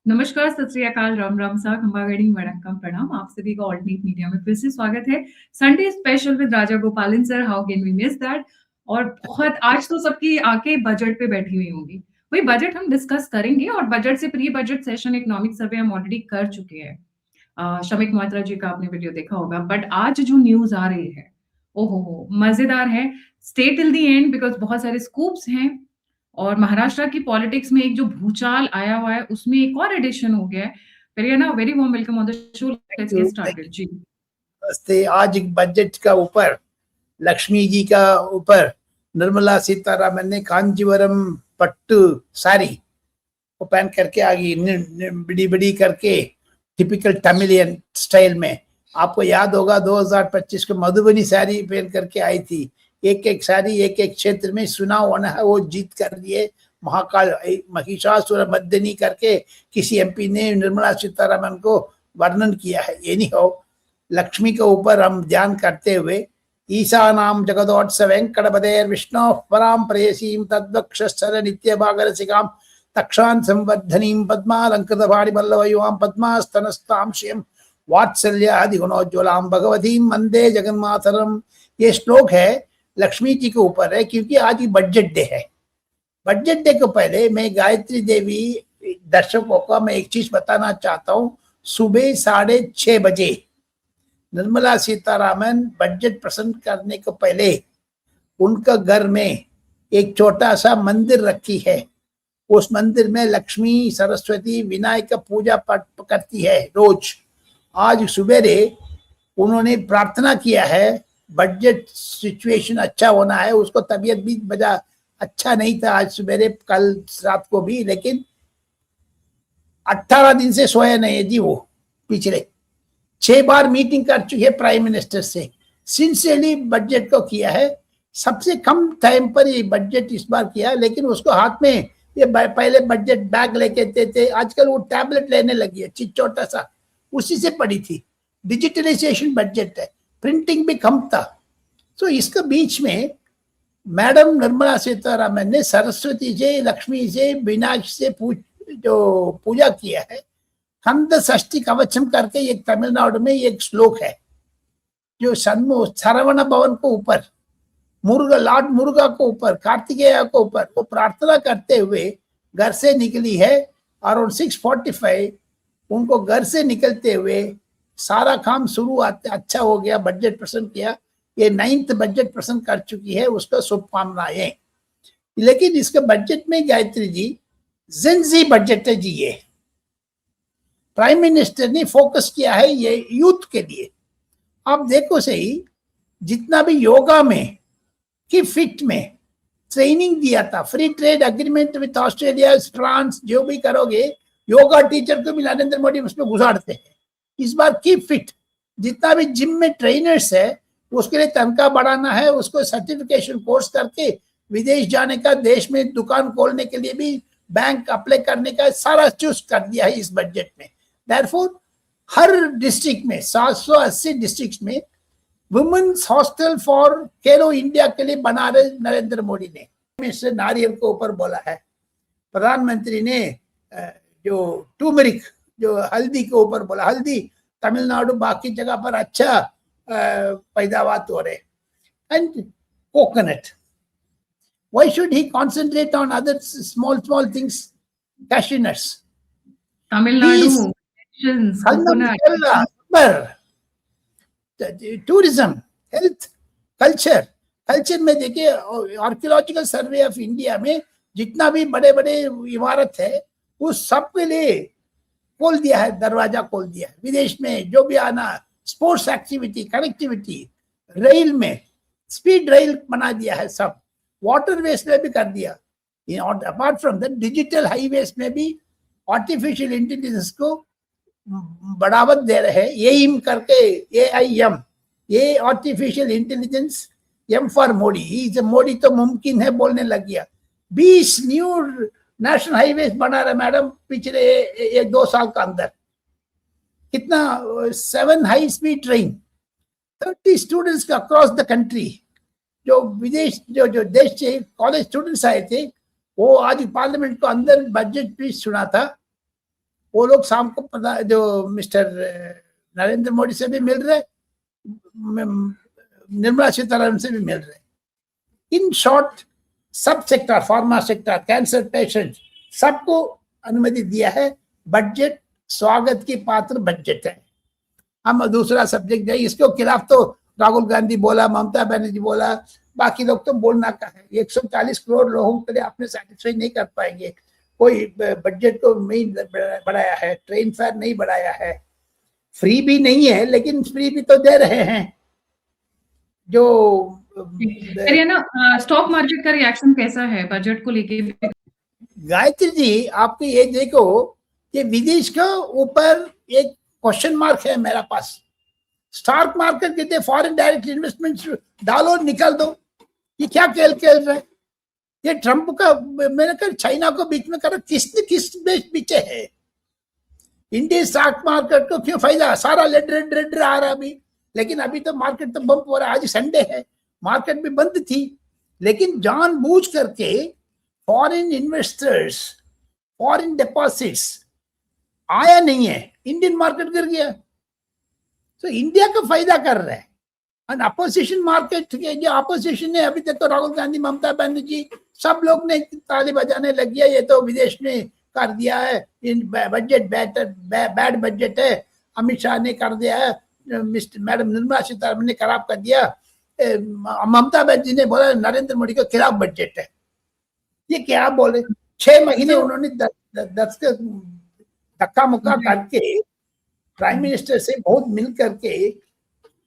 नमस्कार, सत श्री अकाल, राम राम सा, खंबा गणी वणक्कम प्रणाम। आप सभी का ऑल्टरनेट मीडिया में फिर से स्वागत है। Sunday special with Raja Gopalan sir, how can we miss that. और बहुत आज तो सबकी आंखें बजट पे बैठी हुई होंगी। वही बजट हम डिस्कस करेंगे और बजट से pre budget session economic survey हम ऑलरेडी कर चुके हैं। शमिक मोत्रा जी का आपने वीडियो देखा होगा, बट आज जो न्यूज आ रही है, ओहो हो मजेदार है। Stay till the end because बहुत सारे स्कूप्स हैं। और महाराष्ट्र की पॉलिटिक्स में एक जो भूचाल आया हुआ है उसमें एक और एडिशन हो गया है। पेरियाना, very warm welcome on the show. Let's get started जी। नमस्ते। आज बजट का ऊपर लक्ष्मी जी का ऊपर निर्मला सीतारामन ने कांजीवरम पट्टू साड़ी को पहन करके आ गई, बड़ी बड़ी करके टिपिकल तमिलियन स्टाइल में। आपको याद होगा 2025 को मधुबनी साड़ी पहन करके आई थी। एक एक साड़ी एक एक क्षेत्र में चुनाव होना है, वो जीत कर लिए। महाकाल महिषासुर मर्दिनी करके किसी एमपी ने निर्मला सीतारामन को वर्णन किया है। ये नहीं हो, लक्ष्मी के ऊपर हम ध्यान करते हुए ईशानां जगदोत्सव वेंकटपतेर् विष्णोः परां प्रेयसीं तद्वक्षस्थल नित्यभागरसिकां तक्षान् संवर्धनीं पद्मालंकृतपाणिपल्लवयुवां पद्मास्तनस्तां श्रियं वात्सल्यादिगुणोज्ज्वलां भगवतीं वंदे जगन्मातरम। ये श्लोक है लक्ष्मी जी के ऊपर है, क्योंकि आज ही बजट डे है। बजट डे को पहले मैं गायत्री देवी दर्शकों को मैं एक चीज बताना चाहता हूँ। सुबह 6:30 बजे निर्मला सीतारामन बजट प्रसन्न करने को पहले उनका घर में एक छोटा सा मंदिर रखी है। उस मंदिर में लक्ष्मी सरस्वती विनायक का पूजा पाठ करती है रोज। आज सवेरे उन्होंने प्रार्थना किया है, बजट सिचुएशन अच्छा होना है। उसको तबीयत भी बजा अच्छा नहीं था आज सवेरे, कल रात को भी, लेकिन 18 दिन से सोया नहीं है जी। वो पिछले 6 बार मीटिंग कर चुकी है प्राइम मिनिस्टर से। सिंसियरली बजट को किया है। सबसे कम टाइम पर ये बजट इस बार किया, लेकिन उसको हाथ में ये पहले बजट बैग लेके थे, आजकल वो टैबलेट लेने लगी है छोटा सा, उसी से पड़ी थी। डिजिटलाइजेशन बजट है, प्रिंटिंग भी कम था। तो इसके बीच में मैडम निर्मला सीतारामन ने सरस्वती से, लक्ष्मी से, विनायक से जो पूजा किया है। कंद षष्ठी कवचम करके एक तमिलनाडु में एक श्लोक है जो सरवण भवन को ऊपर, मुर्गा लॉर्ड मुर्गा को ऊपर, कार्तिकेय को ऊपर वो प्रार्थना करते हुए घर से निकली है। और 6:45 उनको घर से निकलते हुए सारा काम शुरू आते अच्छा हो गया, बजट प्रसन्न किया। ये 9th बजट प्रसन्न कर चुकी है, उसका शुभकामनाएं। लेकिन इसके बजट में गायत्री जी जेनजी बजट है जी। ये प्राइम मिनिस्टर ने फोकस किया है ये यूथ के लिए। आप देखो सही, जितना भी योगा में कि फिट में ट्रेनिंग दिया था, free trade agreement with Australia, France, जो भी करोगे योगा टीचर को भी नरेंद्र मोदी उसमें घुसाड़ते हैं। इस बार की फिट, जितना भी जिम में ट्रेनर्स है उसके लिए तनख्वाह बढ़ाना है, उसको सर्टिफिकेशन कोर्स करके विदेश जाने का, देश में दुकान खोलने के लिए भी बैंक अप्लाई करने का सारा चूज कर दिया है इस बजट में। Therefore, हर डिस्ट्रिक्ट में 780 डिस्ट्रिक्ट में women's hostel for Khelo India के लिए बना रहे नरेंद्र मोदी ने। मिस्टर नारियल को ऊपर बोला है। प्रधानमंत्री ने जो टर्मरिक, जो हल्दी के ऊपर बोला, हल्दी तमिलनाडु बाकी जगह पर अच्छा पैदावार हो रहे। And coconut, why should he concentrate on other small things? Cashew nuts, Tamil Nadu, tourism, health, culture में देखिए आर्कियोलॉजिकल सर्वे ऑफ इंडिया में जितना भी बड़े बड़े इमारत है उस सब के लिए खोल दिया है, दरवाजा खोल दिया है। विदेश में जो भी आना, स्पोर्ट्स एक्टिविटी, कनेक्टिविटी, रेल में स्पीड रेल बना दिया है, सब वाटरवेज में भी कर दिया। Apart from that digital highways में भी आर्टिफिशियल इंटेलिजेंस को बढ़ावा दे रहे हैं। एम करके AIM, ये artificial intelligence, M for Modi. Modi तो मुमकिन है बोलने लग गया। 20 न्यू नेशनल हाईवे बना रहे मैडम पिछले 1-2 साल का अंदर। कितना 7 high speed train, 30 students across the country. जो विदेश जो देश से कॉलेज स्टूडेंट्स आए थे, वो आज पार्लियामेंट को अंदर बजट स्पीच सुना था। वो लोग शाम को पता जो मिस्टर नरेंद्र मोदी से भी मिल रहे, निर्मला सीतारमण से भी मिल रहे। इन शॉर्ट सब sector, pharma sector, cancer patient, सबको अनुमति दिया है। बजट स्वागत की पात्र बजट है। हम दूसरा सब्जेक्ट जाए, इसके खिलाफ तो राहुल गांधी बोला, ममता बनर्जी बोला, बाकी लोग तो बोलना का है। 140 करोड़ लोगों के लिए आपने सेटिस्फाई नहीं कर पाएंगे। कोई बजट को नहीं बढ़ाया है, ट्रेन फेयर नहीं बढ़ाया है, फ्री भी नहीं है, लेकिन फ्री भी तो दे रहे हैं। जो चलिए ना, स्टॉक मार्केट का रिएक्शन कैसा है बजट को लेके? गायत्री जी, आपको ये देखो कि विदेश के ऊपर एक क्वेश्चन मार्क है मेरा पास। स्टॉक मार्केट कहते फॉरेन डायरेक्ट इन्वेस्टमेंट डालो निकल दो, ये क्या खेल खेल रहे? ये ट्रम्प का, मैंने कहा चाइना को बीच में करा, किस पीछे है? इंडियन स्टॉक मार्केट को क्यों फायदा? सारा लेडर आ रहा अभी, लेकिन अभी तो मार्केट तो बंप हो रहा है। आज संडे है, मार्केट भी बंद थी, लेकिन जानबूझ करके फॉरेन इन्वेस्टर्स, फॉरेन डिपॉजिट्स आया नहीं है, इंडियन मार्केट गिर गया। तो इंडिया का फायदा कर रहा है। और अपोजिशन मार्केट के जो अपोजिशन है, अभी तक तो राहुल गांधी, ममता बनर्जी, सब लोग ने ताली बजाने लग गया, ये तो विदेश ने कर दिया है, बजट बैड बजट है, अमित शाह ने कर दिया है, मैडम निर्मला सीतारमण ने खराब कर दिया, ममता बनर्जी ने बोला नरेंद्र मोदी के खिलाफ बजट है। ये क्या बोले? 6 महीने उन्होंने धक्का मुक्का करके प्राइम मिनिस्टर से बहुत मिल करके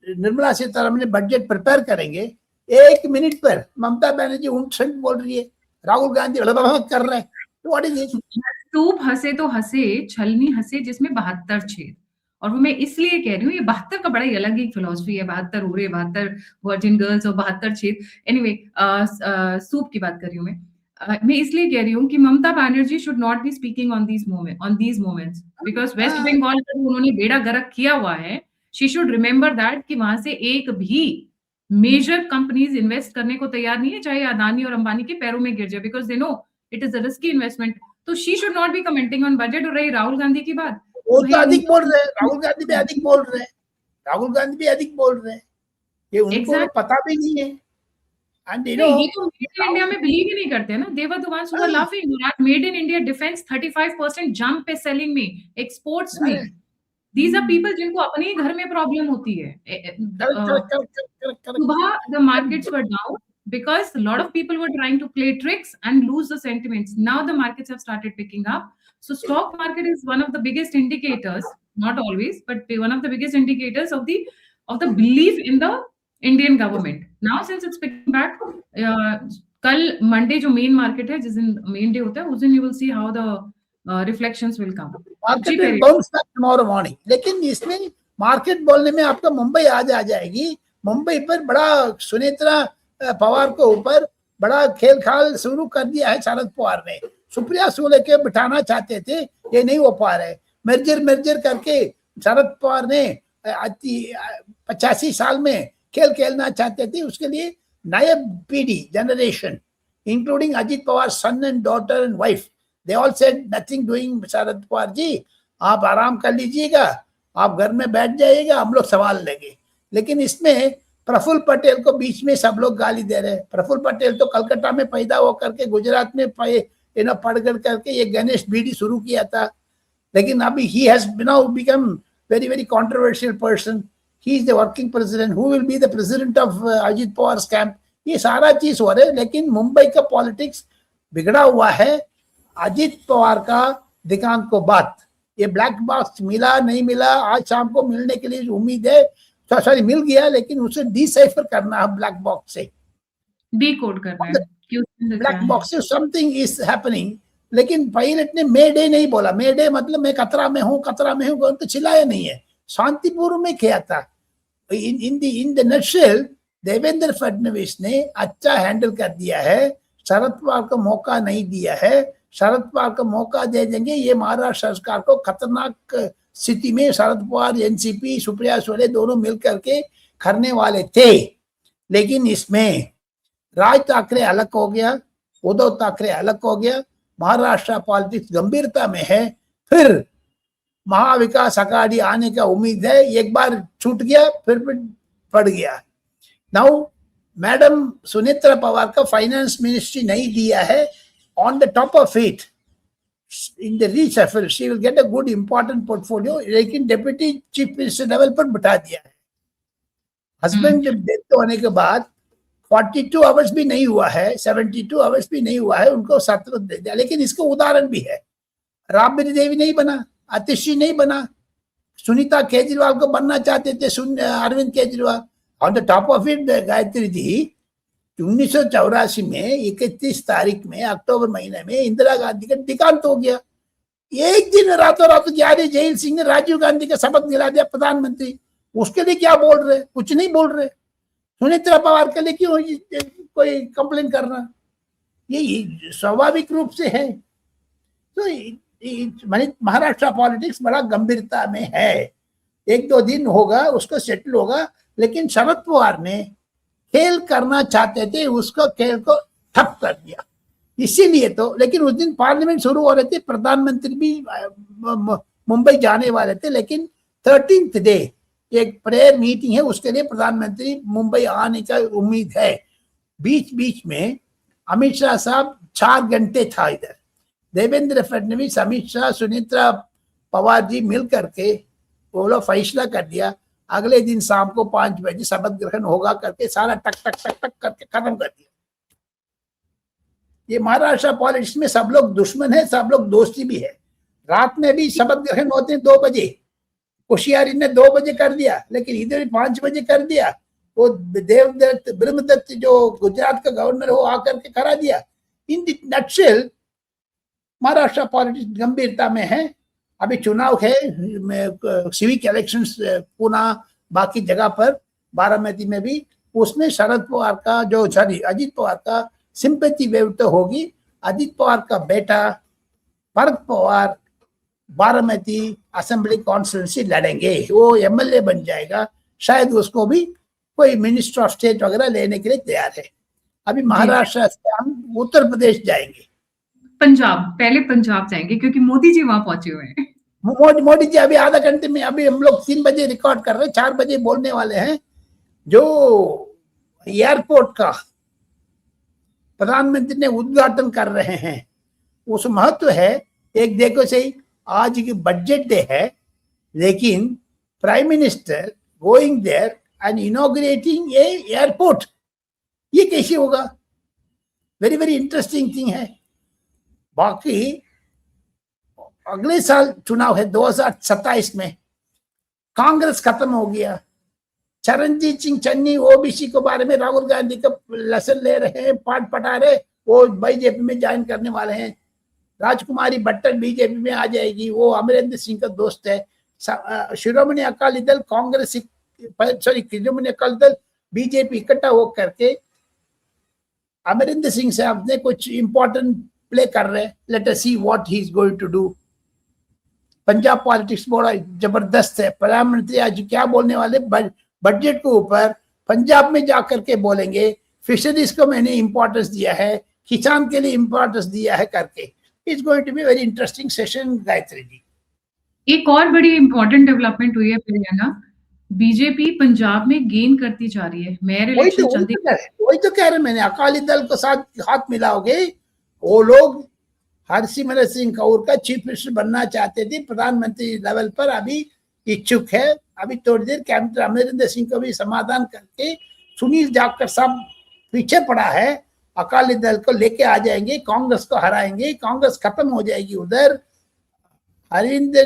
निर्मला सीतारमण ने बजट प्रिपेयर करेंगे। 1 मिनट पर ममता बनर्जी उल्ट बोल रही है, राहुल गांधी कर रहे हैं। तो व्हाट इज इट? सूप हंसे तो हंसे, छलनी हंसे जिसमें 72 छेद। और वो मैं इसलिए कह रही हूँ, ये 72 का बड़ा ही अलग ही फिलॉसफी है, 72 उड़े, 72 वर्जिन गर्ल्स और 72 छेद। एनीवे, सूप की बात कर रही हूँ मैं इसलिए कह रही हूँ कि Mamata Banerjee should not be speaking on these moments, because West Bengal का उन्होंने बेड़ा गर्क किया हुआ है। शी शुड रिमेम्बर दैट कि वहां से एक भी मेजर कंपनीज इन्वेस्ट करने को तैयार नहीं है, चाहे अदानी और अंबानी के पैरों में गिर जाए, because they know it is a risky investment. तो she should not be commenting on budget. और रही राहुल गांधी की बात, वो तो अधिक बोल रहे हैं, राहुल गांधी भी अधिक बोल रहे हैं, राहुल गांधी भी अधिक बोल रहे हैं, ये उनको पता भी नहीं है। एंड यू नो, ये तो मेड इन इंडिया में बिलीव ही नहीं करते ना। They were the ones who are laughing that made in India defence 35% jump पे सेलिंग में, एक्सपोर्ट्स में। These are people जिनको अपने ही घर में प्रॉब्लम होती है। सुबह the markets were down because a lot of people were trying to play tricks and lose the sentiments. Now the markets have started picking up. So stock market is one of the biggest indicators, not always, but one of the biggest indicators of the belief in the Indian government. Now since it's picking back, कल Monday जो main market है, जिस दिन main day होता है, उस दिन you will see how the reflections will come. Market will bounce back tomorrow morning. लेकिन इसमें मार्केट बोलने में आपका मुंबई आज आ जाएगी। मुंबई पर बड़ा सुनेत्रा पवार को ऊपर बड़ा खेल खाल शुरू कर दिया है शरद पवार ने। सुप्रिया सुले के बिठाना चाहते थे, ये नहीं हो पा रहे। मर्जर करके शरद पवार ने 85 साल में खेल खेलना चाहते थे। उसके लिए नया पीढ़ी, generation, including Ajit Pawar son and daughter and wife, they all said nothing doing। Sharad Pawar ji, आप आराम कर लीजिएगा, आप घर में बैठ जाइएगा, हम लोग सवाल लेंगे। लेकिन इसमें प्रफुल्ल पटेल को बीच में सब लोग गाली दे रहे हैं। प्रफुल्ल पटेल तो कलकत्ता में पैदा होकर के गुजरात में पढ़ करके ये गणेश बीडी शुरू किया था, लेकिन अभी he has now become very controversial person। he is the working president, who will be the president of Ajit Pawar camp. ये सारा चीज हो रहा है, लेकिन मुंबई का पॉलिटिक्स बिगड़ा हुआ है अजित पवार का दिकांत को बात। ये ब्लैक बॉक्स मिला नहीं मिला, आज शाम को मिलने के लिए उम्मीद है। सॉरी, मिल गया, लेकिन उसे डिसाइफर करना है, ब्लैक बॉक्स से डीकोड करना है। ब्लैक बॉक्स से समथिंग इज हैपनिंग। लेकिन पायलट ने मे डे नहीं बोला। मे डे मतलब मैं खतरा में हूँ तो चिल्लाया नहीं है, शांतिपूर्व में किया था। In the nutshell Devendra Fadnavis ने अच्छा हैंडल कर दिया है, शरद पवार को मौका नहीं दिया है। शरद पवार को मौका दे देंगे, ये महाराष्ट्र सरकार को खतरनाक स्थिति में शरद पवार, एनसीपी, सुप्रिया सुले दोनों मिलकर के करने वाले थे। लेकिन इसमें राज ठाकरे अलग हो गया, उद्धव ठाकरे अलग हो गया, महाराष्ट्र पॉलिटिक्स गंभीरता में है। फिर महाविकास अघाड़ी आने का उम्मीद है। एक बार छूट गया फिर पड़ गया। नाउ मैडम सुनेत्रा पवार का फाइनेंस मिनिस्ट्री नहीं दिया है। On the top of it, in the reshuffle she will get a good important portfolio, लेकिन डेप्यूटी चीफ मिनिस्टर लेवल पर बिठा दिया है। हस्बैंड जब डेथ होने के बाद 42 आवर्स भी नहीं हुआ है, 72 आवर्स भी नहीं हुआ है, उनको सत्र दे दिया। लेकिन इसका उदाहरण भी है, राबड़ी देवी नहीं बना, आतिशी नहीं बना, सुनीता केजरीवाल को बनना चाहते थे Arvind Kejriwal. On the top of it Gayatri ji 1984 में 31 तारीख में अक्टूबर महीने में इंदिरा गांधी का देहांत हो गया। एक दिन रातों रात ग्यारह जैल सिंह ने राजीव गांधी का शपथ दिला दिया प्रधानमंत्री। उसके लिए क्या बोल रहे? कुछ नहीं बोल रहे। सुनेत्रा पवार के लिए क्यों कोई कंप्लेन करना? ये स्वाभाविक रूप से है। तो महाराष्ट्र पॉलिटिक्स बड़ा गंभीरता में है। एक दो दिन होगा, उसको सेटल होगा। लेकिन शरद पवार ने खेल करना चाहते थे, उसको खेल को ठप कर दिया। इसीलिए तो, लेकिन उस दिन पार्लियामेंट शुरू हो रहे थे, प्रधानमंत्री भी मुंबई जाने वाले थे, लेकिन 13th डे एक प्रेयर मीटिंग है, उसके लिए प्रधानमंत्री मुंबई आने का उम्मीद है। बीच बीच में अमित शाह साहब 4 घंटे था इधर। देवेंद्र फडणवीस, अमित शाह, सुनेत्रा पवार जी मिल करके वो लोग फैसला कर दिया, अगले दिन शाम को 5 बजे शपथ ग्रहण होगा करके सारा टक टक टक टक करके खत्म कर दिया। ये महाराष्ट्र पॉलिटिक्स में सब लोग दुश्मन है, सब लोग दोस्ती भी है। रात में भी शपथ ग्रहण होते हैं 2 बजे। कोश्यारी ने 2 बजे कर दिया, लेकिन इधर भी 5 बजे कर दिया। वो देवदत्त ब्रह्मदत्त जो गुजरात का गवर्नर है वो आकर के करा दिया। In the nutshell Maharashtra politics गंभीरता में है। अभी चुनाव है, सिविक इलेक्शंस पुणे बाकी जगह पर, बारामती में भी, उसमें शरद पवार का जो अजित पवार का सिंपैथी वेव तो होगी। अजित पवार का बेटा भरत पवार बारामती असेंबली कॉन्स्टिट्यूंसी लड़ेंगे, वो एमएलए बन जाएगा। शायद उसको भी कोई मिनिस्टर ऑफ स्टेट वगैरह लेने के लिए तैयार है। अभी महाराष्ट्र से हम उत्तर प्रदेश जाएंगे, पंजाब, पहले पंजाब जाएंगे क्योंकि मोदी जी वहां पहुंचे हुए हैं। मोदी जी अभी आधा घंटे में, अभी हम लोग 3 बजे रिकॉर्ड कर रहे हैं, 4 बजे बोलने वाले हैं। जो एयरपोर्ट का प्रधानमंत्री ने उद्घाटन कर रहे हैं, उस महत्व है। एक देखो सही, आज की बजट डे है, लेकिन prime minister going there and inaugurating a airport, ये कैसे होगा? वेरी वेरी इंटरेस्टिंग थिंग है। बाकी अगले साल चुनाव है 2027 में, कांग्रेस खत्म हो गया। चरणजीत सिंह चन्नी ओबीसी के बारे में राहुल गांधी का लेसन ले रहे हैं, पाठ पढ़ा रहे, वो बीजेपी में ज्वाइन करने वाले हैं। राजकुमारी भट्टर बीजेपी में आ जाएगी, वो अमरिंदर सिंह का दोस्त है। शिरोमणि अकाली दल कांग्रेस, शिरोमणि अकाली दल बीजेपी इकट्ठा हो करके अमरिंदर सिंह साहब ने कुछ इंपॉर्टेंट प्ले कर रहे हैं। Let us see what he is going to do. Punjab politics बड़ा जबरदस्त है। प्रधानमंत्री आज क्या बोलने वाले बजट के ऊपर, पंजाब में जाकर के बोलेंगे। फिशरीज को मैंने इंपॉर्टेंस दिया है, किसान के लिए इंपॉर्टेंस दिया है करके। It's going to be very interesting session. Gayatri ji, एक और बड़ी इंपॉर्टेंट डेवलपमेंट हुई है प्रियंका, बीजेपी पंजाब में गेन करती जा रही है। मेयर इलेक्शन जल्दी, वही तो कह रहे मैंने, अकाली दल के साथ हाथ मिलाओगे। वो लोग हरसिमरत सिंह कौर का चीफ मिनिस्टर बनना चाहते थे, प्रधानमंत्री लेवल पर अभी इच्छुक है। अभी थोड़ी देर कैप्टन अमरिंदर सिंह को भी समाधान करके सुनील जाखड़ साहब पीछे पड़ा है, अकाली दल को लेके आ जाएंगे, कांग्रेस को हराएंगे, कांग्रेस खत्म हो जाएगी। उधर अरविंद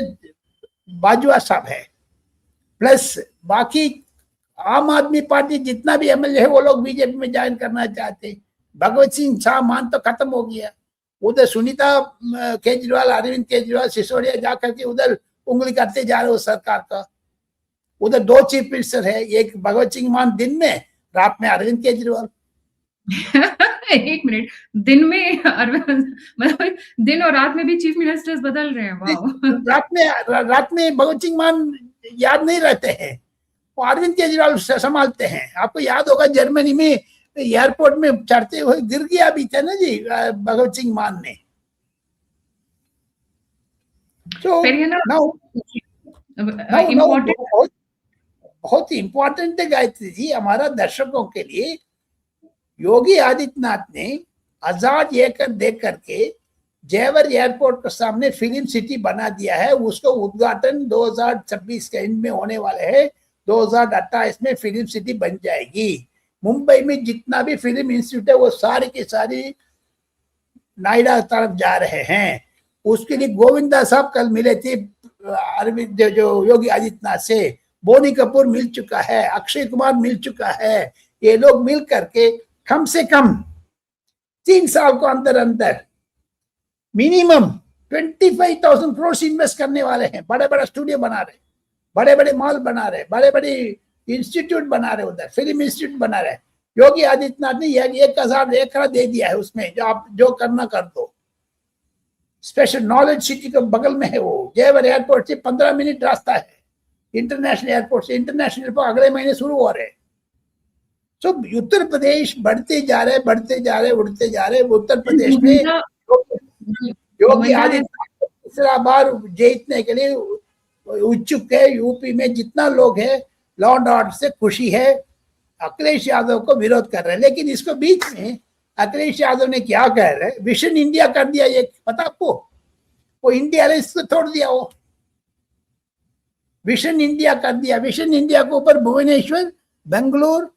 बाजवा साहब है, प्लस बाकी आम आदमी पार्टी जितना भी एमएलए है वो लोग बीजेपी में ज्वाइन करना चाहते। भगवत सिंह शाह मान तो खत्म हो गया। उधर सुनीता केजरीवाल, अरविंद केजरीवाल, सिसोदिया जाकर के उधर उंगली करते जा रहे हो सरकार का। उधर 2 चीफ मिनिस्टर है, एक भगवत सिंह मान दिन में, रात में अरविंद केजरीवाल। एक मिनट, दिन में अरविंद, मतलब दिन और रात में भी चीफ मिनिस्टर्स बदल रहे हैं। वाह। रात में भगवत सिंह मान याद नहीं रहते हैं, वो अरविंद केजरीवाल संभालते हैं। आपको याद होगा जर्मनी में एयरपोर्ट में चढ़ते हुए गिर गया भी था ना जी भगवत सिंह मान ने। So फिर ये ना now इम्पोर्टेंट बहुत बहुत इम्पोर्टेंट है गायत्री जी हमारा दर्शकों के लिए। योगी आदित्यनाथ ने आजाद एकर दे करके जेवर एयरपोर्ट के सामने फिल्म सिटी बना दिया है। उसको उद्घाटन 2026 के एंड में होने वाले है। 2028 में फिल्म सिटी बन जाएगी। मुंबई में जितना भी फिल्म इंस्टीट्यूट है वो सारी की सारी नोएडा तरफ जा रहे हैं। उसके लिए गोविंदा साहब कल मिले थे अरविंद जो योगी आदित्यनाथ से। बोनी कपूर मिल चुका है, अक्षय कुमार मिल चुका है। ये लोग मिल करके कम से कम 3 साल को अंदर अंदर मिनिमम 25,000 करोड़ इन्वेस्ट करने वाले हैं। बड़े बड़े स्टूडियो बना रहे, बड़े बड़े मॉल बना रहे, बड़े बड़े इंस्टीट्यूट बना रहे, उधर फिल्म इंस्टीट्यूट बना रहे। योगी आदित्यनाथ ने 1,000 एकड़ दे दिया है उसमें, जो आप जो करना कर दो। स्पेशल नॉलेज सिटी के बगल में है वो। जेवर एयरपोर्ट से 15 मिनट रास्ता है इंटरनेशनल एयरपोर्ट से। इंटरनेशनल एयरपोर्ट अगले महीने शुरू हो रहे हैं। तो उत्तर प्रदेश बढ़ते जा रहे, बढ़ते जा रहे, उड़ते जा रहे। उत्तर प्रदेश में योगी आदित्यनाथ तीसरा बार जीतने के लिए इच्छुक है। यूपी में जितना लोग है लॉ एंड ऑर्डर से खुशी है। अखिलेश यादव को विरोध कर रहे हैं। लेकिन इसको बीच में अखिलेश यादव ने क्या कह रहे हैं, विजन इंडिया कर दिया। ये पता आपको, वो इंडिया ने इसको तोड़ दिया। वो विजन इंडिया कर दिया। विजन इंडिया के ऊपर भुवनेश्वर, बेंगलुरु,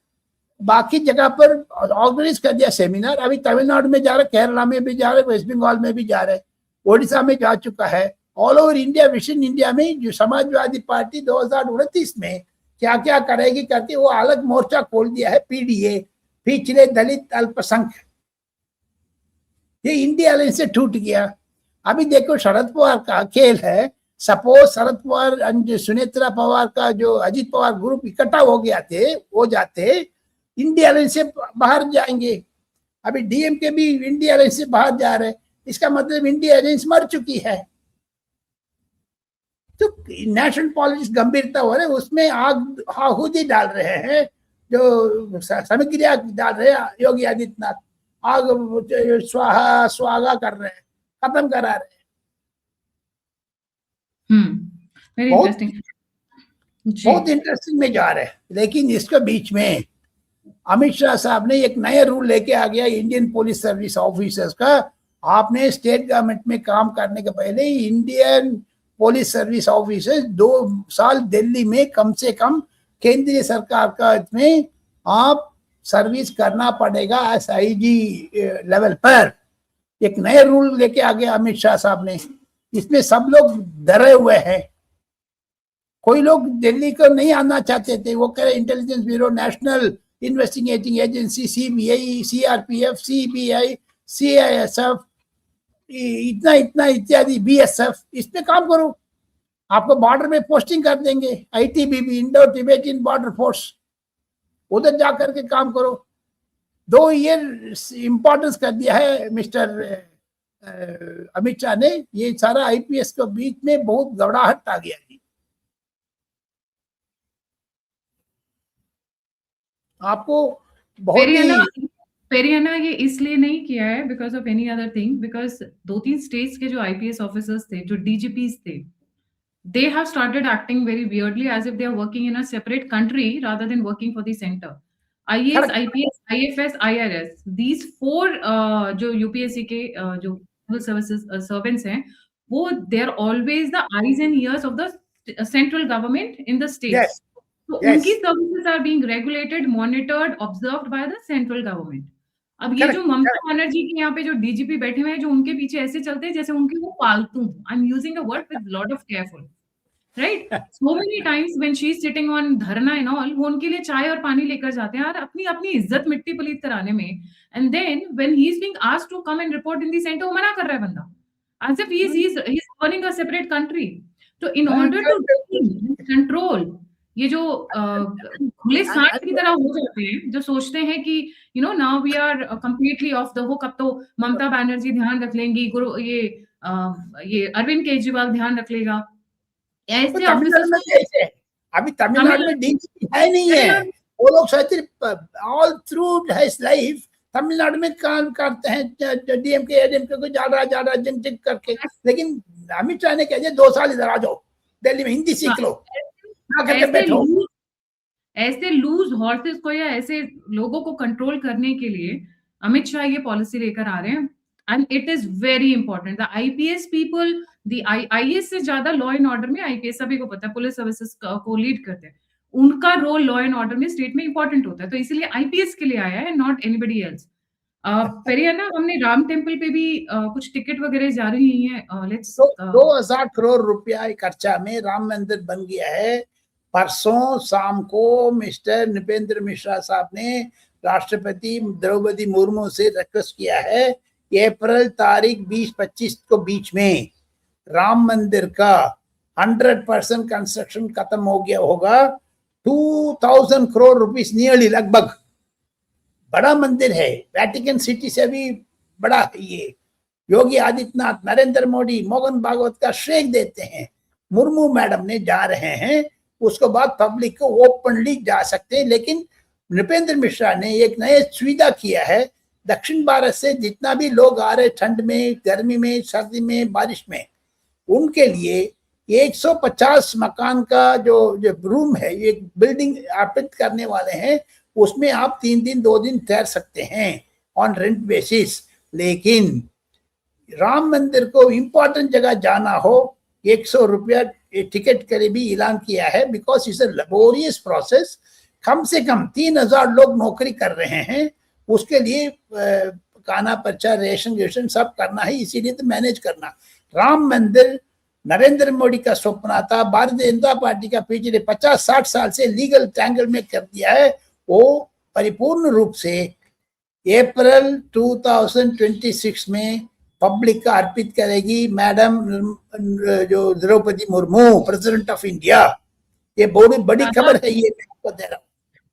बाकी जगह पर ऑर्गेनाइज कर दिया सेमिनार। अभी तमिलनाडु में जा रहे, केरला में भी जा रहे, वेस्ट बंगाल में भी जा रहे, ओडिशा में जा चुका है। All over India vision India में जो समाजवादी पार्टी 2029 में क्या क्या करेगी करके वो अलग मोर्चा खोल दिया है। पीडीए, पिछड़े दलित अल्पसंख्यक, ये इंडिया लाइन से टूट गया। अभी देखो शरद पवार का खेल है। सपोज शरद पवार एंड सुनेत्रा पवार का जो अजीत पवार ग्रुप इकट्ठा हो गया थे, वो जाते इंडिया लाइन से बाहर जाएंगे। अभी डीएमके भी इंडिया लाइन से बाहर जा रहे। इसका मतलब इंडिया लाइन मर चुकी है। तो नेशनल पॉलिटिक्स गंभीरता हो रहा है, उसमें आग आहुति डाल रहे हैं, जो सामग्रियां डाल रहे हैं योगी आदित्यनाथ। आग स्वाहा स्वागा कर रहे हैं, खत्म करा रहे हैं। वेरी इंटरेस्टिंग, बहुत इंटरेस्टिंग में जा रहे हैं। लेकिन इसके बीच में अमित शाह साहब ने एक नया रूल लेके आ गया इंडियन पुलिस सर्विस ऑफिसर्स का। आपने स्टेट गवर्नमेंट में काम करने के पहले इंडियन पुलिस सर्विस ऑफिसर्स 2 साल दिल्ली में कम से कम केंद्रीय सरकार का में आप सर्विस करना पड़ेगा एसआईजी लेवल पर। एक नया रूल लेके आ गया अमित शाह साहब ने। इसमें सब लोग डरे हुए हैं। कोई लोग दिल्ली को नहीं आना चाहते थे। वो कह रहे intelligence bureau, national investigating agency, CBI, CRPF, CBI, CISF, इतना इतना इत्यादि, बीएसएफ, इसमें काम करो। आपको बॉर्डर में पोस्टिंग कर देंगे। ITBP, Indo Tibetan border force, उधर जाकर के काम करो। 2 ईयर इंपॉर्टेंस कर दिया है मिस्टर अमित शाह ने। ये सारा आईपीएस के बीच में बहुत घबराहट आ गया जी। आपको बहुत ही पेरियाना ये इसलिए नहीं किया है because of any other thing, because 2-3 states के जो आईपीएस ऑफिसर्स थे, जो डीजीपीज थे, they have started acting very weirdly as if they are working in a separate country rather than working for the center. IAS, IPS, IFS, IRS, these 4 जो UPSC के जो civil services servants हैं, वो they are always the eyes and ears of the central government in the states. Yes. तो उनकी services are being regulated, monitored, observed by the central government. अब ये जो ममता बनर्जी के यहाँ पे जो डीजीपी बैठे हुए हैं, जो उनके पीछे ऐसे चलते हैं जैसे उनके वो पालतू। I am using a word with lot of careful, right? So many times when she is sitting on धरना एंड ऑल, वो उनके लिए चाय और पानी लेकर जाते हैं यार, अपनी अपनी इज्जत मिट्टी पलीत कराने में। And then when he is being asked to come and report in the centre, वो मना कर रहा है बंदा, as if he is running a separate country. तो इन ऑर्डर टू कंट्रोल ये जो खुले सांड की तरह हो जाते हैं, जो सोचते हैं कि you know now we are completely off the hook, अब तो ममता बनर्जी ध्यान रख लेंगी, ये अरविंद केजरीवाल ध्यान रख लेगा। ऐसे ऑफिसर्स अभी तमिलनाडु में डीजीपी है नहीं है। वो लोग all through his life Tamil Nadu में काम करते हैं, डीएमके एडीएमके को जा रहा जंग करके। लेकिन अमित शाह ने कह दिया 2 साल इधर आ जाओ, दिल्ली में हिंदी सीख लो, ना करके बैठो। ऐसे लूज हॉर्सेस को या ऐसे लोगों को कंट्रोल करने के लिए अमित शाह ये पॉलिसी लेकर आ रहे हैं, and it is very important. The IPS people, the IAS से ज्यादा लॉ एंड ऑर्डर में, आईपीएस सभी को पता है, पुलिस सर्विसेज को लीड करते हैं, उनका रोल लॉ एंड ऑर्डर में स्टेट में इंपॉर्टेंट होता है, तो इसीलिए आईपीएस के लिए आया है, नॉट एनीबडी एल्स। पेरियाना, हमने राम टेम्पल पे भी कुछ टिकट वगैरह जा रही हैं, लेट्स 2000 करोड़ रुपया खर्चा में राम मंदिर बन गया है। परसों शाम को मिस्टर नृपेंद्र मिश्रा साहब ने राष्ट्रपति द्रौपदी मुर्मू से रिक्वेस्ट किया है, अप्रैल तारीख 20-25 को बीच में राम मंदिर का 100% कंस्ट्रक्शन खत्म हो गया होगा। 2000 करोड़ रुपीस नियरली, लगभग। बड़ा मंदिर है, वेटिकन सिटी से भी बड़ा है ये। योगी आदित्यनाथ, नरेंद्र मोदी, मोहन भागवत का श्रेय देते हैं। मुर्मू मैडम ने जा रहे हैं, उसके बाद पब्लिक को ओपनली जा सकते हैं। लेकिन नृपेंद्र मिश्रा ने एक नए सुविधा किया है, दक्षिण भारत से जितना भी लोग आ रहे, ठंड में, गर्मी में, सर्दी में, बारिश में, उनके लिए 150 मकान का जो रूम है, एक बिल्डिंग अर्पित करने वाले हैं, उसमें आप 3 दिन 2 दिन ठहर सकते हैं ऑन रेंट बेसिस। लेकिन राम मंदिर को इंपॉर्टेंट जगह जाना हो, 100 रुपया टिकट के लिए भी ऐलान किया है, because it's a laborious process. कम से कम 3000 लोग नौकरी कर रहे हैं, उसके लिए खाना प्रचार, रेशन सब करना है, इसीलिए तो मैनेज करना। राम मंदिर नरेंद्र मोदी का सपना था, भारतीय जनता पार्टी का पिछले 50-60 साल से लीगल ट्रैंगल में कर दिया है, वो परिपूर्ण रूप से अप्रैल 2026 में पब्लिक का अर्पित करेगी मैडम जो Draupadi Murmu, president of India. ये बहुत बड़ी खबर है, ये मैं आपको दे रहा हूँ।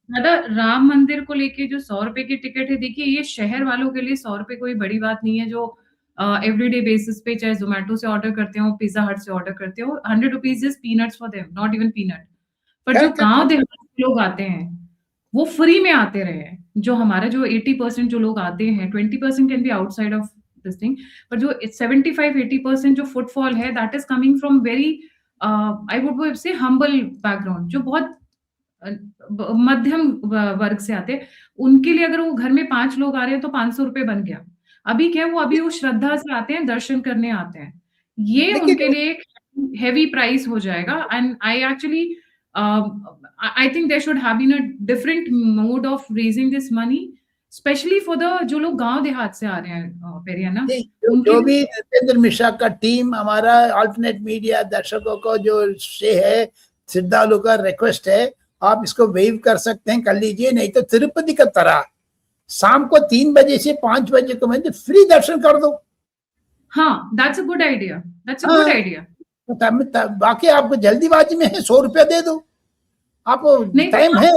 दादा, राम मंदिर को लेके जो 100 रुपए की टिकट है, देखिए ये शहर वालों के लिए 100 रुपए कोई बड़ी बात नहीं है, जो एवरीडे बेसिस पे चाहे जोमेटो से ऑर्डर करते हो, पिज्जा हट से ऑर्डर करते हो, 100 rupees is peanuts for them, not even peanut. पर जो गांव देहात के लोग आते हैं वो फ्री में आते रहे हैं। जो हमारा जो 80% जो लोग आते हैं, 20% can be outside of this thing, पर जो 75-80% जो फुटफॉल है, that is coming from very I would से हम्बल बैकग्राउंड, जो बहुत मध्यम वर्ग से आते हैं। उनके लिए अगर वो घर में 5 लोग आ रहे हैं तो 500 रुपए बन गया। अभी क्या है, वो अभी वो श्रद्धा से आते हैं, दर्शन करने आते हैं, ये उनके लिए एक हेवी प्राइस हो जाएगा। And I actually I think there should have been a different mode of raising this money, especially for the जो लोग गांव देहात से आ रहे हैं, पेरियाना। जो भी नरेंद्र मिश्रा का टीम, हमारा अल्टरनेट मीडिया दर्शकों को जो से है, श्रद्धालु का रिक्वेस्ट है, आप इसको वेव कर सकते हैं, कर लीजिए। नहीं तो तिरुपति का तरह शाम को 3 बजे से 5 बजे को मैं फ्री दर्शन कर दो। हाँ, that's a good idea. That's a good idea. बाकी आपको जल्दीबाजी में है, 100 रुपया दे दो, आपको टाइम है।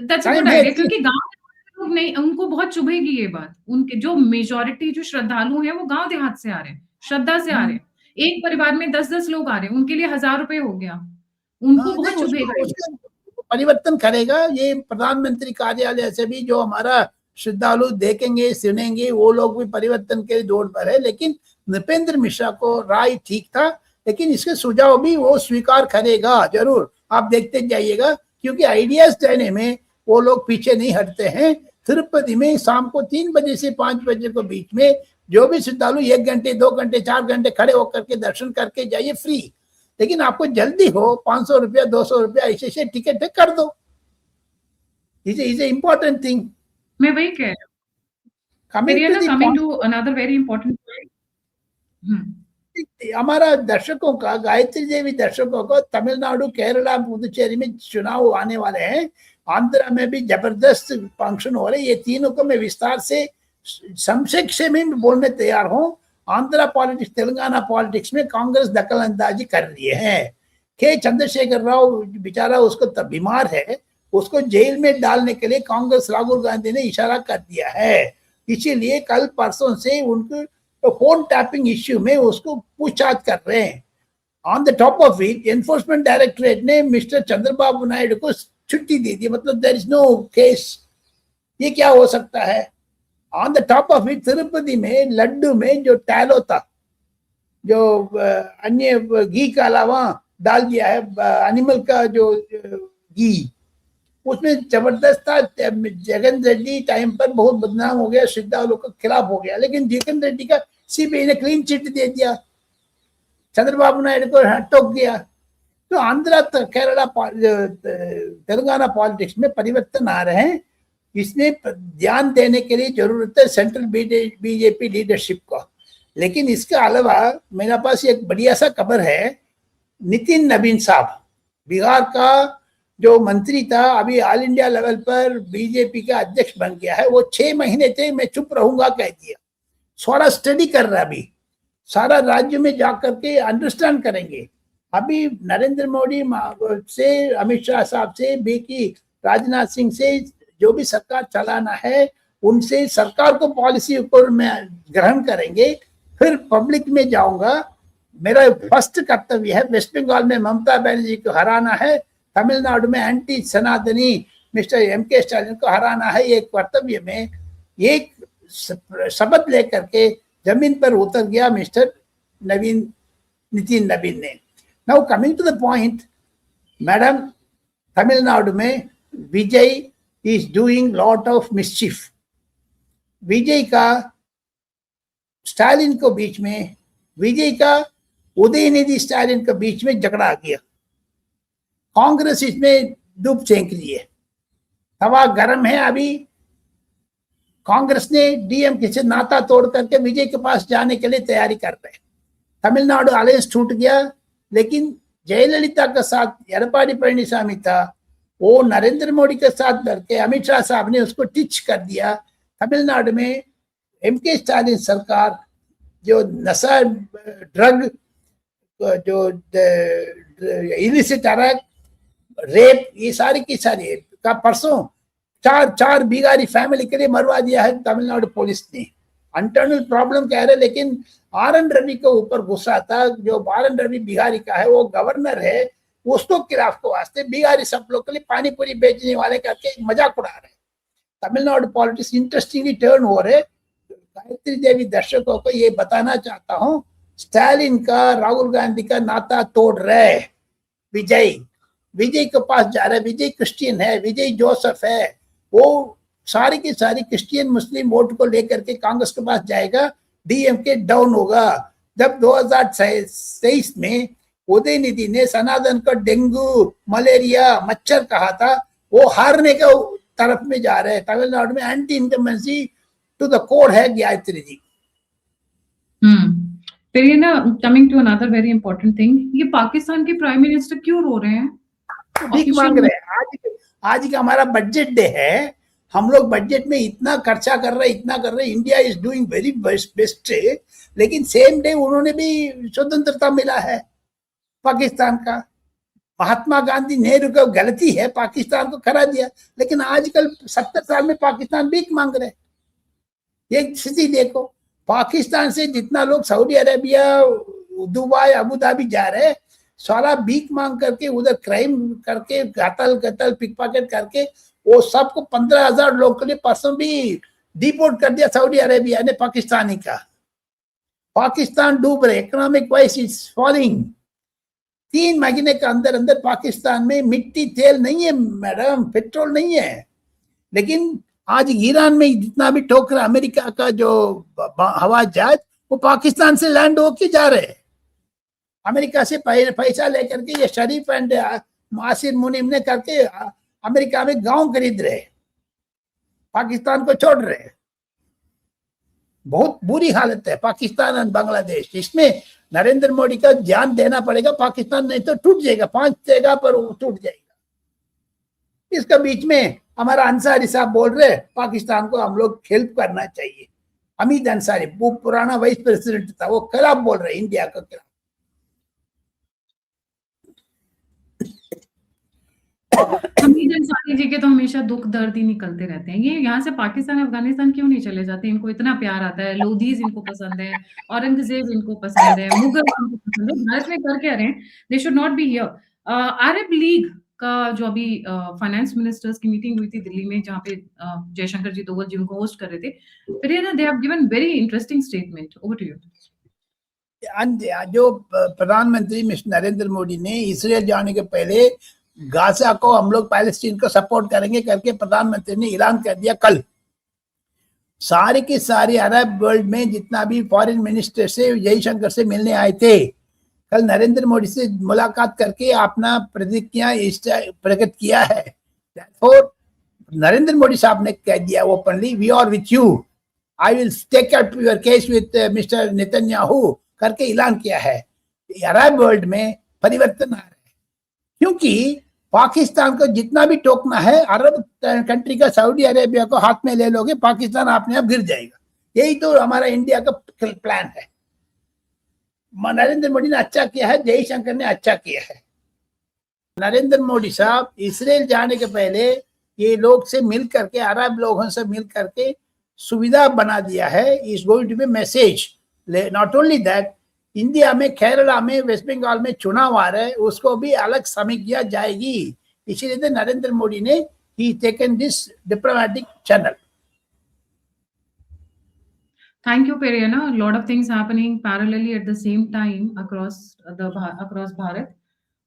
That's a good idea, क्योंकि गांव के लोग नहीं, उनको बहुत चुभेगी ये बात। उनके जो मेजॉरिटी जो श्रद्धालु हैं वो गांव देहात से आ रहे हैं, श्रद्धा से आ रहे हैं। एक परिवार में 10-10 लोग आ रहे हैं, उनके लिए 1000 रुपए हो गया, उनको बहुत चुभेगा। परिवर्तन करेगा ये प्रधानमंत्री कार्यालय से भी, जो हमारा श्रद्धालु देखेंगे सुनेंगे, वो लोग भी परिवर्तन के दौड़ पर है। लेकिन नृपेंद्र मिश्रा को राय ठीक था, लेकिन इसके सुझाव भी वो स्वीकार करेगा जरूर, आप देखते जाइएगा, क्योंकि आइडियाज देने में वो लोग पीछे नहीं हटते हैं। तिरुपति में शाम को 3 बजे से 5 बजे के बीच में जो भी श्रद्धालु 1 घंटे 2 घंटे 4 घंटे खड़े होकर के दर्शन करके जाइए, फ्री। लेकिन आपको जल्दी हो, 500 रुपया 200 रुपया ऐसे टिकट है, कर दो। Is a important thing. मैं वही कह रहा हूँ। Coming to another very important point, हमारा दर्शकों का, गायत्री देवी दर्शकों को, तमिलनाडु, केरला, पुदुचेरी में चुनाव आने वाले हैं, आंध्रा में भी जबरदस्त फंक्शन हो रहे हैं। ये तीनों को मैं विस्तार से संक्षेप में बोलने तैयार हूं। आंध्रा पॉलिटिक्स, तेलंगाना पॉलिटिक्स में कांग्रेस दखल अंदाजी कर रही है। के चंद्रशेखर राव बेचारा, उसको तब बीमार है, उसको जेल में डालने के लिए कांग्रेस, राहुल गांधी ने इशारा कर दिया है। इसीलिए कल परसों से उनको फोन टैपिंग इश्यू में उसको पूछताछ कर रहे हैं। On the top of it, enforcement directorate ने मिस्टर चंद्रबाबू नायडू को छुट्टी दे दी, मतलब देयर इज नो केस। ये क्या हो सकता है? On the top of it, Tirupati में लड्डू में जो टैलो था, जो अन्य घी का अलावा डाल दिया है एनिमल का जो घी, उसमें जबरदस्त था। जगन रेड्डी टाइम पर बहुत बदनाम हो गया, श्रद्धालुओं के खिलाफ हो गया, लेकिन जगन रेड्डी का सीबीआई ने क्लीन चिट दे दिया, चंद्रबाबू नायडू को टोक दिया। तो आंध्रा केरला तेलंगाना पॉलिटिक्स में परिवर्तन आ रहे हैं, इसमें ध्यान देने के लिए जरूरत है सेंट्रल बीजेपी लीडरशिप को। लेकिन इसके अलावा मेरे पास एक बढ़िया सा खबर है, नितिन नवीन साहब बिहार का जो मंत्री था, अभी ऑल इंडिया लेवल पर बीजेपी का अध्यक्ष बन गया है। वो 6 महीने थे मैं चुप रहूंगा कह दिया, सारा स्टडी कर रहा, अभी सारा राज्य में जाकर के अंडरस्टैंड करेंगे। अभी नरेंद्र मोदी से, अमित शाह साहब से, बेकी राजनाथ सिंह से जो भी सरकार चलाना है उनसे सरकार को पॉलिसी ऊपर में ग्रहण करेंगे, फिर पब्लिक में जाऊंगा। मेरा फर्स्ट कर्तव्य है वेस्ट बंगाल में ममता बनर्जी को हराना है, तमिलनाडु में एंटी सनातनी मिस्टर एमके स्टालिन को हराना है। एक कर्तव्य में एक शपथ लेकर के जमीन पर उतर गया मिस्टर नितिन नवीन ने। Now coming to the point, madam, Tamil Nadu में Vijay is doing lot of mischief. Vijay का स्टालिन को बीच में, विजय का उदयनिधि स्टालिन के बीच में झगड़ा आ गया, कांग्रेस इसमें डूब सेंक रही है, हवा गर्म है। अभी कांग्रेस ने डीएमके से नाता तोड़ करके विजय के पास जाने के लिए तैयारी कर रहे हैं। तमिलनाडु अलायंस टूट गया, लेकिन जयललिता के साथ एडपाडी पळनिसामी था, वो नरेंद्र मोदी के साथ करके अमित शाह साहब ने उसको टिच कर दिया। तमिलनाडु में एमके स्टालिन सरकार जो नशा, ड्रग, जो इलिसिट अटैक, रेप, ये सारी की सारी का परसों चार बिहारी फैमिली के लिए मरवा दिया है तमिलनाडु पुलिस ने। इंटरनल प्रॉब्लम कह रहे, लेकिन आर एन रवि के ऊपर गुस्सा था। जो आर एन रवि बिहारी का है, वो गवर्नर है, उसको खिलाफ को वास्ते बिहारी सब लोग के लिए पानी पूरी बेचने वाले करके मजाक उड़ा रहे। तमिलनाडु पॉलिटिक्स इंटरेस्टिंगली टर्न हो रहे। गायत्री देवी दर्शकों को ये बताना चाहता हूँ, स्टालिन का राहुल गांधी का नाता तोड़ रहे विजय के पास जा रहा है। विजय क्रिश्चियन है, विजय जोसेफ है, वो सारी की सारी क्रिश्चियन मुस्लिम वोट को लेकर के कांग्रेस के पास जाएगा, डीएमके डाउन होगा। जब 2023 में उदयनिधि ने सनातन को डेंगू, मलेरिया, मच्छर कहा था, वो हारने का तरफ में जा रहे हैं। तमिलनाडु में anti incumbency to the core है गायत्री जी। फिर ये ना, coming to another very important thing, ये पाकिस्तान के प्राइम मिनिस्टर क्यों रो रहे हैं? भीख मांग रहे हैं। आज का हमारा बजट डे है, हम लोग बजट में इतना खर्चा कर रहे हैं, India is doing very best, लेकिन सेम डे उन्होंने भी स्वतंत्रता मिला है पाकिस्तान का। महात्मा गांधी, नेहरू का गलती है, पाकिस्तान को खरा दिया, लेकिन आजकल 70 साल में पाकिस्तान भीख मांग रहे। ये स्थिति देखो, पाकिस्तान से जितना लोग Saudi Arabia, Dubai, Abu Dhabi जा रहे, सारा भीख मांग करके, उधर क्राइम करके, कत्ल पिकपॉकेट करके, वो सबको 15,000 लोग के लिए परसों भी डिपोर्ट कर दिया सऊदी अरेबिया ने पाकिस्तानी का। पाकिस्तान डूब रहे, इकोनॉमिक वाइज इज फॉलिंग। 3 महीने के अंदर अंदर पाकिस्तान में मिट्टी तेल नहीं है मैडम, पेट्रोल नहीं है। लेकिन आज ईरान में जितना भी ठोकर अमेरिका का जो हवाई जहाज, वो पाकिस्तान से लैंड होके जा रहे हैं। अमेरिका से पैसा लेकर के ये शरीफ एंड मासिर मुनीम ने करके अमेरिका में गांव खरीद रहे, पाकिस्तान को छोड़ रहे। बहुत बुरी हालत है पाकिस्तान और बांग्लादेश। इसमें नरेंद्र मोदी का ध्यान देना पड़ेगा। पाकिस्तान नहीं तो टूट जाएगा, 5 जगह पर टूट जाएगा। इसका बीच में हमारा अंसारी साहब बोल रहे पाकिस्तान को हम लोग हेल्प करना चाहिए। हमीद अंसारी, वो पुराना वाइस प्रेसिडेंट था, वो खिलाफ बोल रहे इंडिया का खिलाफ। हमीद अंसारी जी के तो हमेशा दुख दर्द ही निकलते रहते हैं। ये यहाँ से पाकिस्तान अफगानिस्तान क्यों नहीं चले जाते? इनको इतना प्यार आता है, लोधीज इनको पसंद है, औरंगजेब इनको पसंद है, मुगल इनको पसंद है, भारत में कर क्या रहे हैं? They should not be here. Arab league का जो अभी फाइनेंस मिनिस्टर्स की मीटिंग हुई थी दिल्ली में, जहाँ पे जयशंकर जी दोवल जी उनको होस्ट कर रहे थे, फिर ये ना they have given very interesting statement. Over to you. जो प्रधानमंत्री मिस्टर नरेंद्र मोदी ने इसराइल जाने के पहले गाजा को हम लोग पैलेस्टीन को सपोर्ट करेंगे करके प्रधानमंत्री ने ऐलान कर दिया कल। सारे के सारे अरब वर्ल्ड में जितना भी फॉरेन मिनिस्टर से जयशंकर से मिलने आए थे, कल नरेंद्र मोदी से मुलाकात करके अपना प्रतिज्ञा प्रकट किया है। और नरेंद्र मोदी साहब ने कह दिया openly, we are with you, I will take up your case with mister Netanyahu करके ऐलान किया है। अरब वर्ल्ड में परिवर्तन आ रहा है, क्योंकि पाकिस्तान को जितना भी टोकना है, अरब कंट्री का सऊदी अरेबिया को हाथ में ले लोगे, पाकिस्तान अपने आप गिर जाएगा। यही तो हमारा इंडिया का प्लान है। नरेंद्र मोदी ने अच्छा किया है, जयशंकर ने अच्छा किया है। नरेंद्र मोदी साहब इसराइल जाने के पहले ये लोग से मिल करके, अरब लोगों से मिल करके सुविधा बना दिया है। Is going to be message. Not only that, India में, केरला में, वेस्ट बंगाल में चुनाव आ रहा है, उसको भी अलग समीक्षा जाएगी। इसीलिए तो नरेंद्र मोदी ने ही taken this diplomatic channel. Thank you, Periana. A lot of things happening parallelly at the same time across Bharat.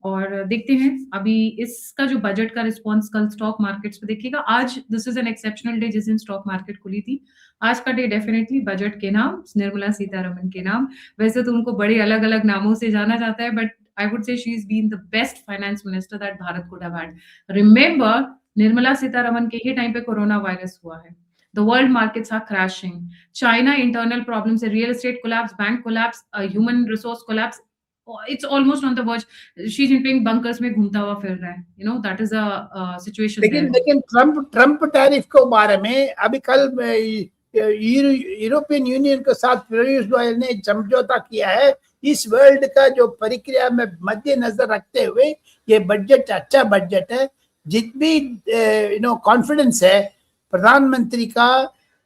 और देखते हैं अभी इसका जो बजट का रिस्पॉन्स कल स्टॉक मार्केट्स पे देखिएगा। आज this is an exceptional day जिस दिन स्टॉक मार्केट खुली थी। आज का डे डेफिनेटली बजट के नाम, निर्मला सीतारमन के नाम। वैसे तो उनको बड़े अलग अलग नामों से जाना जाता है, but I would say she is been the best finance minister that Bharat could have had. Remember, Nirmala Sitharaman के ही टाइम पे कोरोना वायरस हुआ है। The world markets are crashing. China internal problems, a real estate collapse, bank collapse, a human resource collapse. It's almost on the verge. Xi Jinping bunkers में घूमता हुआ फिर रहा है. You know, that is a situation there. लेकिन Trump tariff के बारे में अभी कल यूरोपियन यूनियन के साथ पीयूष गोयल ने समझौता किया है। इस वर्ल्ड का जो प्रक्रिया में मद्देनजर रखते हुए ये बजट अच्छा बजट है। जितनी कॉन्फिडेंस है प्रधानमंत्री का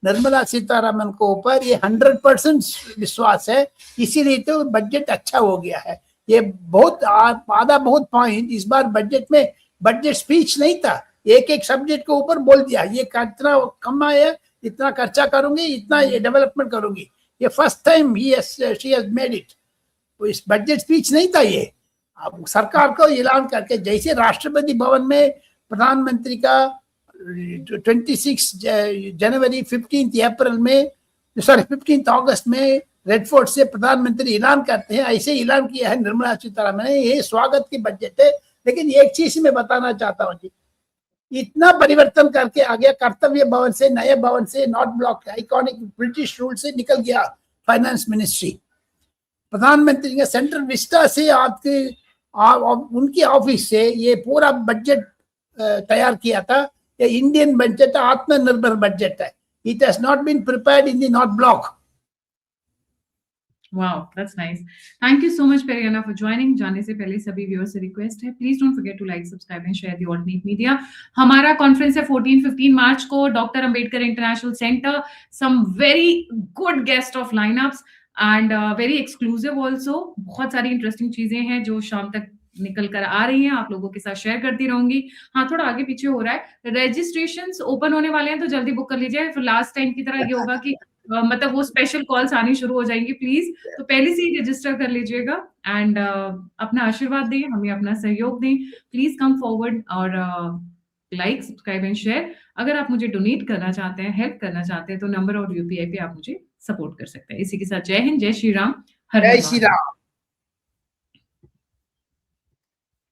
निर्मला सीतारमन को ऊपर, ये 100% विश्वास है। इसीलिए तो बजट अच्छा हो गया है। ये बहुत आधा बहुत पॉइंट इस बार बजट में, बजट स्पीच नहीं था, एक एक सब्जेक्ट के ऊपर बोल दिया, ये कितना कम है, इतना खर्चा करूंगी, इतना ये डेवलपमेंट करूंगी। ये first time she has made it. इस बजट स्पीच नहीं था ये। अब सरकार को ऐलान करके, जैसे राष्ट्रपति भवन में प्रधानमंत्री का 26 जनवरी 15 अप्रैल में, सॉरी 15 अगस्त में रेड फोर्ट से प्रधानमंत्री ऐलान करते हैं, ऐसे ऐलान किया है निर्मला सीतारमन ने। ये स्वागत की बजट है। लेकिन एक चीज मैं बताना चाहता हूँ जी, इतना परिवर्तन करके आ गया, कर्तव्य भवन से, नए भवन से, north block iconic British rule से निकल गया फाइनेंस मिनिस्ट्री। प्रधानमंत्री के सेंट्रल विस्टा से आपके उनकी ऑफिस से ये पूरा बजट तैयार किया था। ये इंडियन बजट, आत्मनिर्भर बजट है। It has not been prepared in the North Block. Wow, that's nice. Thank you so much, Periana, for joining. जाने से पहले सभी व्यूअर्स से रिक्वेस्ट है, please don't forget to like, subscribe and share the alternate media. हमारा conference है 14-15 March को, doctor Ambedkar international centre. Some very good guest of lineups and very exclusive also. बहुत सारी इंटरेस्टिंग चीजें हैं जो शाम तक निकल कर आ रही हैं, आप लोगों के साथ शेयर करती रहूंगी। हाँ, थोड़ा आगे पीछे हो रहा है। रजिस्ट्रेशंस ओपन होने वाले हैं, तो जल्दी बुक कर लीजिए। फिर लास्ट टाइम की तरह ये होगा कि मतलब वो स्पेशल कॉल्स आनी शुरू हो जाएंगी, प्लीज तो पहले से ही रजिस्टर कर लीजिएगा। एंड अपना आशीर्वाद दें, हमें अपना सहयोग दें। प्लीज कम फॉरवर्ड और लाइक, सब्सक्राइब एंड शेयर। अगर आप मुझे डोनेट करना चाहते हैं, हेल्प करना चाहते हैं, तो नंबर और यूपीआई पे आप मुझे सपोर्ट कर सकते हैं। इसी के साथ जय हिंद, जय श्री राम, हर जय श्री राम।